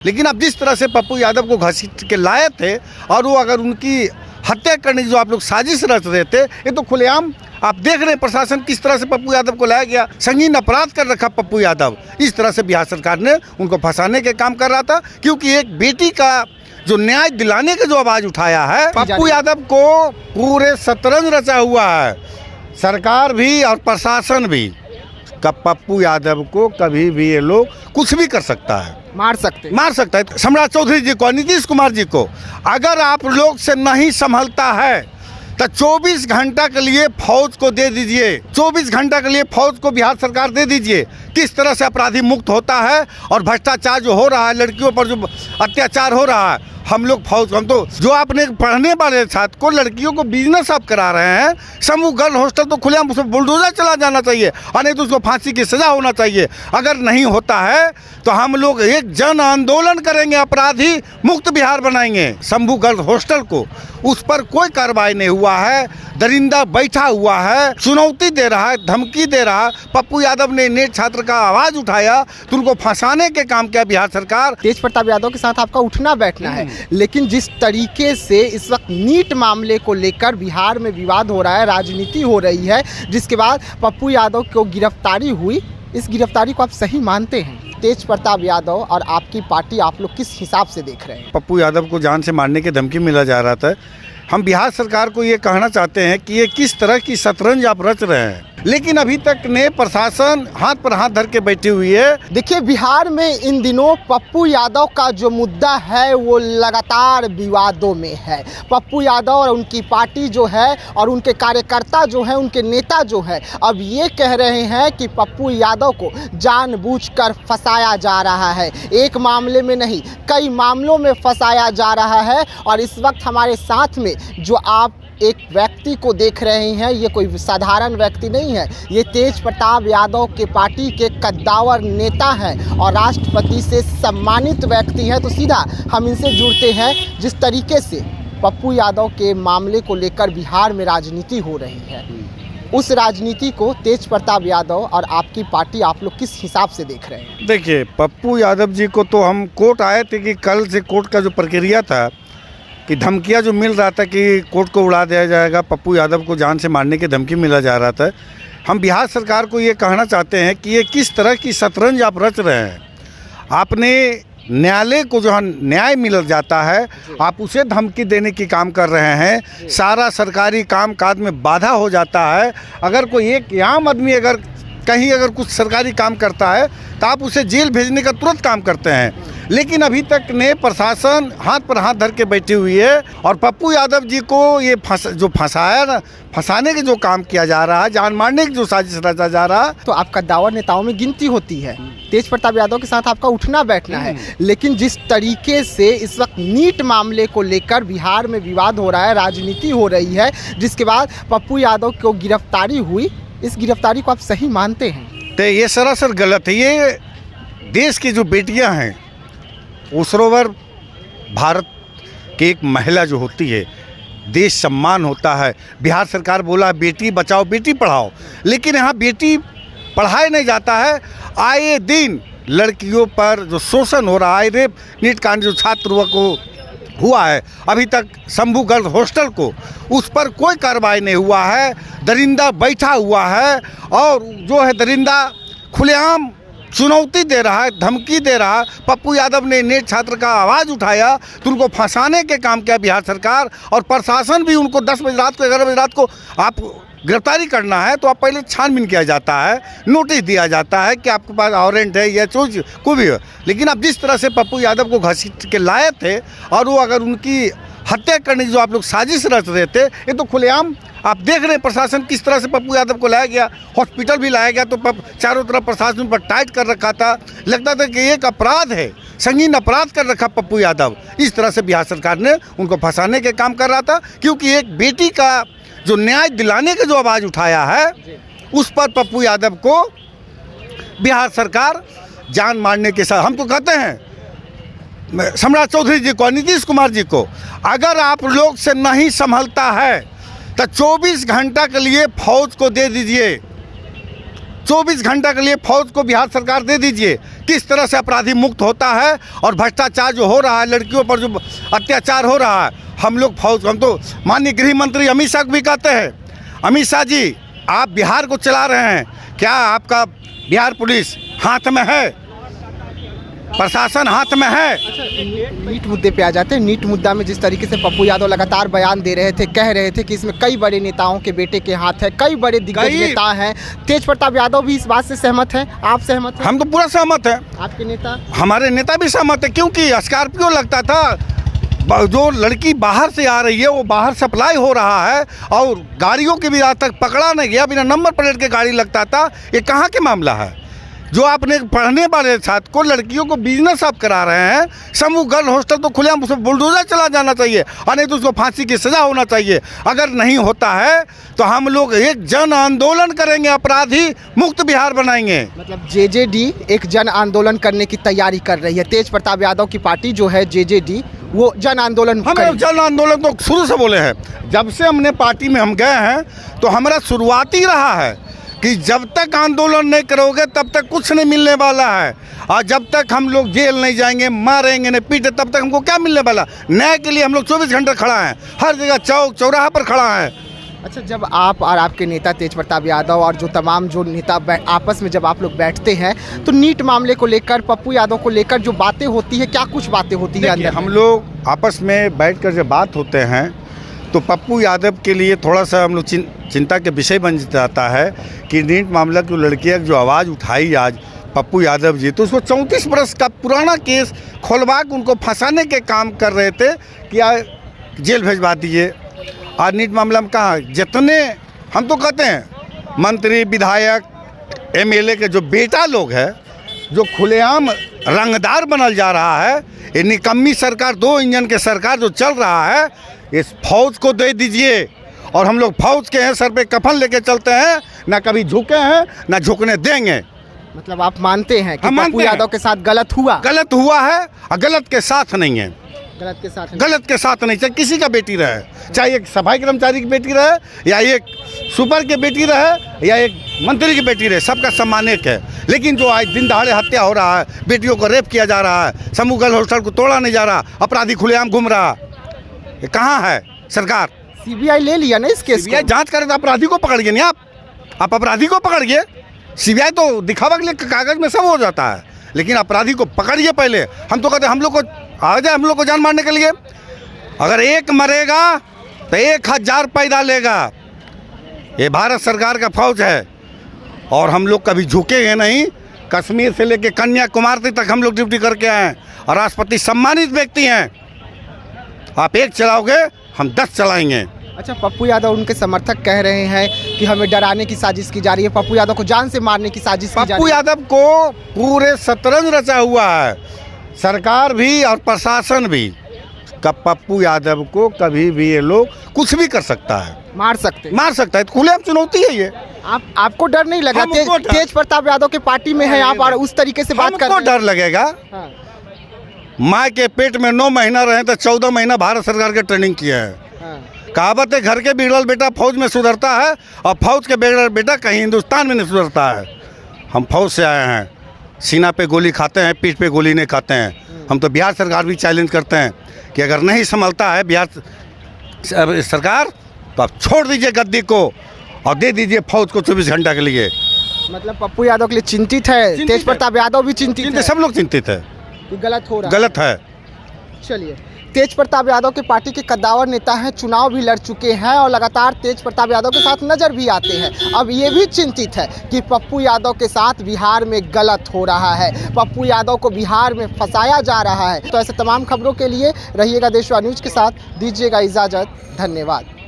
लेकिन अब जिस तरह से पप्पू यादव को घसीट के लाए थे और वो अगर उनकी हत्या करने की जो आप लोग साजिश रच रहे थे, ये तो खुलेआम आप देख रहे हैं प्रशासन किस तरह से पप्पू यादव को लाया गया। संगीन अपराध कर रखा पप्पू यादव। इस तरह से बिहार सरकार ने उनको फंसाने के काम कर रहा था, क्योंकि एक बेटी का जो न्याय दिलाने का जो आवाज उठाया है, पप्पू यादव को पूरे शतरंज रचा हुआ है सरकार भी और प्रशासन भी। कब पप्पू यादव को कभी भी ये लोग कुछ भी कर सकता है, मार सकता है। सम्राट चौधरी जी को, नीतीश कुमार जी को अगर आप लोग से नहीं संभलता है तो 24 घंटा के लिए फौज को दे दीजिए, 24 घंटा के लिए फौज को बिहार सरकार दे दीजिए। किस तरह से अपराधी मुक्त होता है और भ्रष्टाचार जो हो रहा है, लड़कियों पर जो अत्याचार हो रहा है, हम लोग फौज, हम तो जो अपने पढ़ने वाले छात्र को लड़कियों को बिजनेस आप करा रहे हैं, समूह गर्ल हॉस्टल तो खुलेआम उसमें बुलडोजर चला जाना चाहिए और नहीं तो उसको फांसी की सजा होना चाहिए। अगर नहीं होता है तो हम लोग एक जन आंदोलन करेंगे, अपराधी मुक्त बिहार बनाएंगे। शंभू गर्ल हॉस्टल को उस पर कोई कार्रवाई नहीं हुआ है, दरिंदा बैठा हुआ है, चुनौती दे रहा है, धमकी दे रहा है। पप्पू यादव ने नेट छात्र का आवाज उठाया तो उनको फंसाने के काम किया बिहार सरकार। तेज प्रताप यादव के साथ आपका उठना बैठना है, लेकिन जिस तरीके से इस वक्त नीट मामले को लेकर बिहार में विवाद हो रहा है, राजनीति हो रही है, जिसके बाद पप्पू यादव को गिरफ्तारी हुई, इस गिरफ्तारी को आप सही मानते हैं? तेज प्रताप यादव और आपकी पार्टी आप लोग किस हिसाब से देख रहे हैं? पप्पू यादव को जान से मारने की धमकी मिला जा रहा था। हम बिहार सरकार को ये कहना चाहते हैं कि ये किस तरह की शतरंज आप रच रहे हैं, लेकिन अभी तक ने प्रशासन हाथ पर हाथ धर के बैठी हुई है। देखिए, बिहार में इन दिनों पप्पू यादव का जो मुद्दा है वो लगातार विवादों में है। पप्पू यादव और उनकी पार्टी जो है और उनके कार्यकर्ता जो हैं, उनके नेता जो हैं, अब ये कह रहे हैं कि पप्पू यादव को जानबूझकर फंसाया जा रहा है। एक मामले में नहीं, कई मामलों में फंसाया जा रहा है। और इस वक्त हमारे साथ में जो आप एक व्यक्ति को देख रहे हैं, ये कोई साधारण व्यक्ति नहीं है, ये तेज प्रताप यादव के पार्टी के कद्दावर नेता हैं और राष्ट्रपति से सम्मानित व्यक्ति हैं। तो सीधा हम इनसे जुड़ते हैं। जिस तरीके से पप्पू यादव के मामले को लेकर बिहार में राजनीति हो रही है, उस राजनीति को तेज प्रताप यादव और आपकी पार्टी आप लोग किस हिसाब से देख रहे हैं? देखिए, पप्पू यादव जी को तो हम कोर्ट आए थे कि कल से कोर्ट का जो प्रक्रिया था कि धमकियां जो मिल रहा था कि कोर्ट को उड़ा दिया जाएगा, पप्पू यादव को जान से मारने की धमकी मिला जा रहा था। हम बिहार सरकार को ये कहना चाहते हैं कि ये किस तरह की शतरंज आप रच रहे हैं। आपने न्यायालय को जो न्याय मिल जाता है, आप उसे धमकी देने की काम कर रहे हैं। सारा सरकारी काम काज में बाधा हो जाता है। अगर कोई एक आम आदमी अगर कहीं अगर कुछ सरकारी काम करता है तो आप उसे जेल भेजने का तुरंत काम करते हैं, लेकिन अभी तक ने प्रशासन हाथ पर हाथ धर के बैठी हुई है और पप्पू यादव जी को ये फंसाने के जो काम किया जा रहा है, जान मारने की जो साजिश रचा जा रहा है। तो आपका दावा नेताओं में गिनती होती है। तेज प्रताप यादव के साथ आपका उठना बैठना है, लेकिन जिस तरीके से इस वक्त नीट मामले को लेकर बिहार में विवाद हो रहा है, राजनीति हो रही है, जिसके बाद पप्पू यादव को गिरफ्तारी हुई, इस गिरफ्तारी को आप सही मानते हैं? तो ये सरासर गलत है। ये देश की जो बेटियां हैं, वो सरोवर भारत की एक महिला जो होती है, देश सम्मान होता है। बिहार सरकार बोला बेटी बचाओ बेटी पढ़ाओ, लेकिन यहाँ बेटी पढ़ाया नहीं जाता है। आए दिन लड़कियों पर जो शोषण हो रहा है, रेप नीट कांड जो छात्र को हुआ है, अभी तक शंभू गर्ल हॉस्टल को उस पर कोई कार्रवाई नहीं हुआ है। दरिंदा बैठा हुआ है और जो है दरिंदा खुलेआम चुनौती दे रहा है, धमकी दे रहा है। पप्पू यादव ने नेट छात्र का आवाज़ उठाया तो उनको फंसाने के काम किया बिहार सरकार और प्रशासन भी। उनको 10 बजे रात को, 11 बजे रात को आप गिरफ्तारी करना है तो आप पहले छानबीन किया जाता है, नोटिस दिया जाता है कि आपके पास वारंट है या चोज को भी हो। लेकिन अब जिस तरह से पप्पू यादव को घसीट के लाए थे और वो अगर उनकी हत्या करने की जो आप लोग साजिश रच रहे थे, ये तो खुलेआम आप देख रहे हैं प्रशासन किस तरह से पप्पू यादव को लाया गया, हॉस्पिटल भी लाया गया। तो चारों तरफ प्रशासन पर टाइट कर रखा था, लगता था कि एक अपराध है, संगीन अपराध कर रखा पप्पू यादव। इस तरह से बिहार सरकार ने उनको फंसाने के काम कर रहा था, क्योंकि एक बेटी का जो न्याय दिलाने का जो आवाज़ उठाया है, उस पर पप्पू यादव को बिहार सरकार जान मारने के साथ, हम तो कहते हैं सम्राट चौधरी जी को, नीतीश कुमार जी को अगर आप लोग से नहीं संभलता है तो 24 घंटा के लिए फौज को दे दीजिए, 24 घंटा के लिए फौज को बिहार सरकार दे दीजिए। किस तरह से अपराधी मुक्त होता है और भ्रष्टाचार जो हो रहा है, लड़कियों पर जो अत्याचार हो रहा है, हम लोग फौज, हम तो माननीय गृह मंत्री अमित शाह को भी कहते हैं, अमित शाह जी आप बिहार को चला रहे हैं, क्या आपका बिहार पुलिस हाथ में है, प्रशासन हाथ में है? नीट मुद्दे पे आ जाते हैं। नीट मुद्दा में जिस तरीके से पप्पू यादव लगातार बयान दे रहे थे, कह रहे थे कि इसमें कई बड़े नेताओं के बेटे के हाथ है, कई बड़े दिग्गज नेता हैं। तेज प्रताप यादव भी इस बात से सहमत हैं? आप सहमत हैं? हम तो पूरा सहमत हैं। आपके नेता? हमारे नेता भी सहमत है, क्योंकि स्कॉर्पियो लगता था, जो लड़की बाहर से आ रही है वो बाहर सप्लाई हो रहा है और गाड़ियों के भी आज तक पकड़ा नहीं गया, बिना नंबर प्लेट के गाड़ी लगता था। ये कहाँ के मामला है? जो आपने पढ़ने वाले छात्र को, लड़कियों को बिजनेस आप करा रहे हैं, समूह गर्ल हॉस्टल तो खुलेआम उसमें बुलडोजर चला जाना चाहिए और नहीं तो उसको फांसी की सज़ा होना चाहिए। अगर नहीं होता है तो हम लोग एक जन आंदोलन करेंगे, अपराधी मुक्त बिहार बनाएंगे। मतलब जेजेडी एक जन आंदोलन करने की तैयारी कर रही है। तेज प्रताप यादव की पार्टी जो है जेजेडी, वो जन आंदोलन हम जन आंदोलन तो शुरू से बोले हैं। जब से हमने पार्टी में हम गए हैं तो हमारा शुरुआती रहा है कि जब तक आंदोलन नहीं करोगे तब तक कुछ नहीं मिलने वाला है, और जब तक हम लोग जेल नहीं जाएंगे, मारेंगे नहीं, पीटे, तब तक हमको क्या मिलने वाला? न्याय के लिए हम लोग 24 घंटे खड़ा हैं, हर जगह चौक चौराहा पर खड़ा है। अच्छा, जब आप और आपके नेता तेज प्रताप यादव और जो तमाम जो नेता आपस में जब आप लोग बैठते हैं तो नीट मामले को लेकर, पप्पू यादव को लेकर जो बातें होती है, क्या कुछ बातें होती है अंदर? हम लोग आपस में बैठकर जब बात होते हैं तो पप्पू यादव के लिए थोड़ा सा हम लोग चिंता के विषय बन जाता है कि नीट मामला की लड़कियाँ जो आवाज़ उठाई आज पप्पू यादव जी, तो उसको 34 बरस का पुराना केस खोलवा के उनको फंसाने के काम कर रहे थे कि जेल भेजवा दीजिए। आज नीट मामला में कहाँ जितने, हम तो कहते हैं मंत्री, विधायक, एमएलए के जो बेटा लोग हैं, जो खुलेआम रंगदार बनल जा रहा है, ये निकम्मी सरकार, 2 इंजन के सरकार जो चल रहा है, इस फौज को दे दीजिए। और हम लोग फौज के हैं, सर पे कफन लेके चलते हैं, ना कभी झुके हैं ना झुकने देंगे। मतलब आप मानते हैं कि हम पप्पू यादव के साथ गलत हुआ है और गलत के साथ नहीं है। गलत के साथ नहीं, चाहे किसी का बेटी रहे, चाहे एक सफाई कर्मचारी की बेटी रहे या एक सुपर की बेटी रहे या एक मंत्री की बेटी रहे, सबका सम्मान एक है। लेकिन जो आज दिन दहाड़े हत्या हो रहा है, बेटियों को रेप किया जा रहा है, समूह गर्ल हॉस्टल को तोड़ा नहीं जा रहा, अपराधी खुलेआम घूम रहा, ये कहाँ है सरकार? सीबीआई ले लिया ना इस केस को? सीबीआई जांच करे तो अपराधी को पकड़ गए नहीं आप अपराधी को पकड़िए। सीबीआई तो दिखावा के लिए कागज में सब हो जाता है, लेकिन अपराधी को पकड़िए पहले। हम तो कहते हैं हम लोग को आ जाए, हम लोग को जान मारने के लिए। अगर एक मरेगा तो 1000 पैदा लेगा। ये भारत सरकार का फौज है और हम लोग कभी झुकेंगे नहीं। कश्मीर से लेकर कन्याकुमारी तक हम लोग ड्यूटी करके आए हैं और राष्ट्रपति सम्मानित व्यक्ति हैं। आप एक चलाओगे, हम 10 चलाएंगे। अच्छा, पप्पू यादव उनके समर्थक कह रहे हैं कि हमें डराने की साजिश की जा रही है, पप्पू यादव को जान से मारने की साजिश की जा रही है। पप्पू यादव को पूरे शतरंज रचा हुआ है, सरकार भी और प्रशासन भी। कब पप्पू यादव को कभी भी ये लोग कुछ भी कर सकता है, मार सकता है। तो खुलेआम चुनौती है ये। आपको डर नहीं लगा? तेज प्रताप यादव के पार्टी में है आप और उस तरीके से बात कर रहे हैं। डर लगेगा? हाँ। माँ के पेट में 9 महीना रहे तो 14 महीना भारत सरकार के ट्रेनिंग किया है। हाँ। कहावत है, घर के बिगड़ल बेटा फौज में सुधरता है और फौज के बिगड़ल बेटा कहीं हिंदुस्तान में नहीं सुधरता है। हम फौज से आए हैं, सीना पे गोली खाते हैं, पीठ पे गोली नहीं खाते हैं। हम तो बिहार सरकार भी चैलेंज करते हैं कि अगर नहीं संभलता है बिहार सरकार तो आप छोड़ दीजिए गद्दी को और दे दीजिए फौज को 24 घंटा के लिए। मतलब पप्पू यादव के लिए चिंतित है, तेज प्रताप यादव भी चिंतित है, सब लोग चिंतित है, गलत हो रहा गलत है। चलिए, तेज प्रताप यादव के पार्टी के कद्दावर नेता हैं, चुनाव भी लड़ चुके हैं और लगातार तेज प्रताप यादव के साथ नजर भी आते हैं। अब ये भी चिंतित है कि पप्पू यादव के साथ बिहार में गलत हो रहा है, पप्पू यादव को बिहार में फंसाया जा रहा है। तो ऐसे तमाम खबरों के लिए रहिएगा देशवा न्यूज़ के साथ, दीजिएगा इजाज़त, धन्यवाद।